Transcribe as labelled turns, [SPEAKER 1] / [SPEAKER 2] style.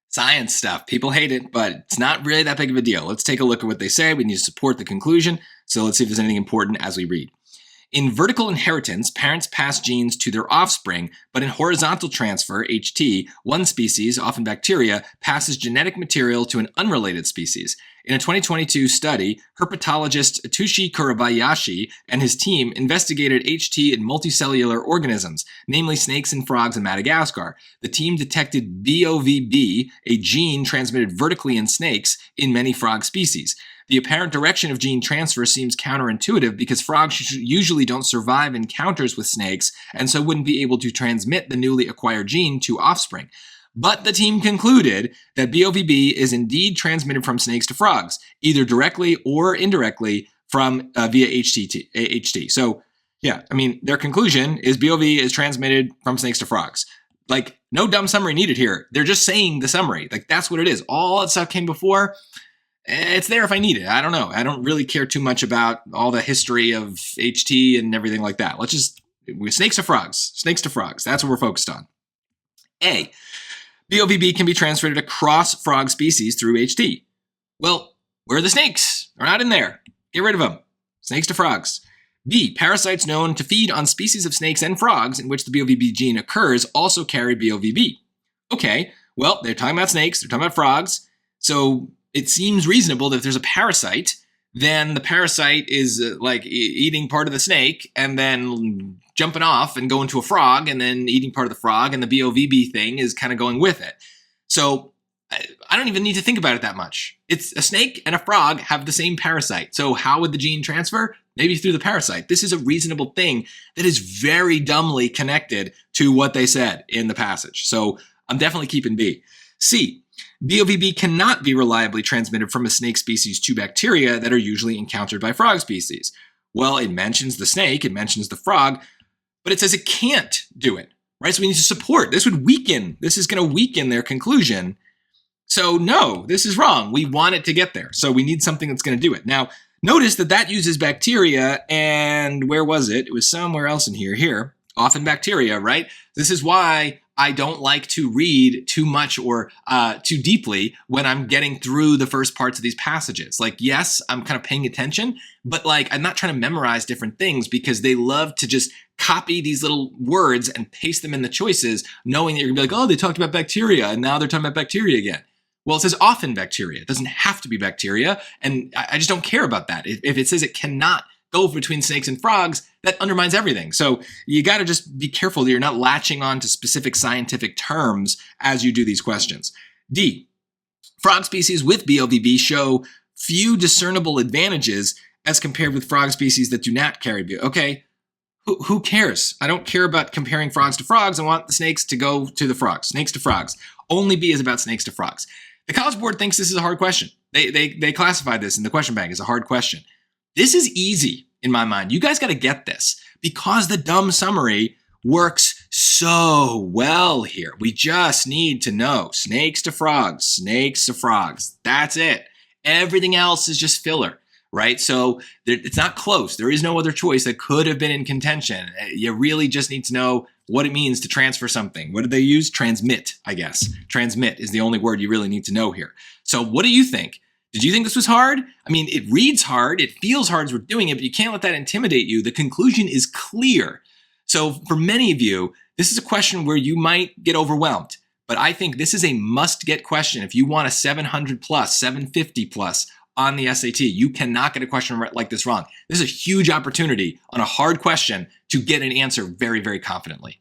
[SPEAKER 1] Science stuff. People hate it, but it's not really that big of a deal. Let's take a look at what they say. We need to support the conclusion. So let's see if there's anything important as we read. In vertical inheritance, parents pass genes to their offspring, but in horizontal transfer, HT, one species, often bacteria, passes genetic material to an unrelated species. In a 2022 study, herpetologist Atushi Kurabayashi and his team investigated HT in multicellular organisms, namely snakes and frogs in Madagascar. The team detected BOVB, a gene transmitted vertically in snakes, in many frog species. The apparent direction of gene transfer seems counterintuitive because frogs usually don't survive encounters with snakes and so wouldn't be able to transmit the newly acquired gene to offspring. But the team concluded that BOVB is indeed transmitted from snakes to frogs, either directly or indirectly from via HT. So, yeah, I mean, their conclusion is BOV is transmitted from snakes to frogs. Like, no dumb summary needed here. They're just saying the summary. Like, that's what it is. All that stuff came before. It's there if I need it. I don't know. I don't really care too much about all the history of HT and everything like that. Snakes to frogs. Snakes to frogs. That's what we're focused on. A, BOVB can be transferred across frog species through HT. Well, where are the snakes? They're not in there. Get rid of them. Snakes to frogs. B, parasites known to feed on species of snakes and frogs in which the BOVB gene occurs also carry BOVB. Okay, well, they're talking about snakes. They're talking about frogs. So it seems reasonable that if there's a parasite, then the parasite is eating part of the snake and then jumping off and going to a frog and then eating part of the frog, and the BOVB thing is kind of going with it. So I don't even need to think about it that much. It's a snake and a frog have the same parasite. So how would the gene transfer? Maybe through the parasite. This is a reasonable thing that is very dumbly connected to what they said in the passage. So I'm definitely keeping B. C, BOVB cannot be reliably transmitted from a snake species to bacteria that are usually encountered by frog species. Well, it mentions the snake, it mentions the frog, but it says it can't do it, right? So we need to support. This is going to weaken their conclusion. So no, this is wrong. We want it to get there. So we need something that's going to do it. Now, notice that uses bacteria, and where was it? It was somewhere else in here, often bacteria, right? This is why I don't like to read too much or too deeply when I'm getting through the first parts of these passages. Like, yes, I'm kind of paying attention, but I'm not trying to memorize different things because they love to just copy these little words and paste them in the choices, knowing that you're gonna be like, oh, they talked about bacteria and now they're talking about bacteria again. Well, it says often bacteria. It doesn't have to be bacteria. And I just don't care about that. If it says it cannot go between snakes and frogs, that undermines everything. So you got to just be careful that you're not latching on to specific scientific terms as you do these questions. D, frog species with BOVB show few discernible advantages as compared with frog species that do not carry BOVB. Okay, who cares? I don't care about comparing frogs to frogs. I want the snakes to go to the frogs. Snakes to frogs. Only B is about snakes to frogs. The College Board thinks this is a hard question. They classified this in the question bank as a hard question. This is easy in my mind. You guys got to get this because the dumb summary works so well here. We just need to know snakes to frogs, snakes to frogs. That's it. Everything else is just filler, right? So it's not close. There is no other choice that could have been in contention. You really just need to know what it means to transfer something. What did they use? Transmit, I guess. Transmit is the only word you really need to know here. So what do you think? Did you think this was hard? I mean, it reads hard, it feels hard as we're doing it, but you can't let that intimidate you. The conclusion is clear. So for many of you, this is a question where you might get overwhelmed, but I think this is a must-get question. If you want a 700 plus, 750 plus on the SAT, you cannot get a question like this wrong. This is a huge opportunity on a hard question to get an answer very, very confidently.